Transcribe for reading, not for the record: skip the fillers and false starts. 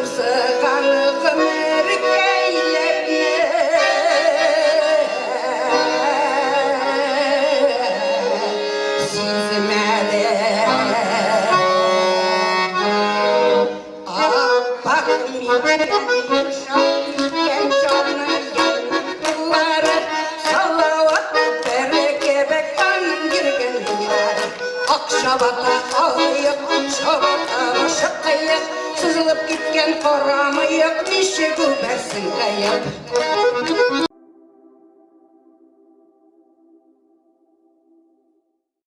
Uzağanlığım erkeylerine sizmede bakmayın şahitken canı yanları salavat bereke bekan girgen yılları Akşabata ağlayıp Akşabata başı kayıp sızılıp gitken koramayıp nişi gübersin kayıp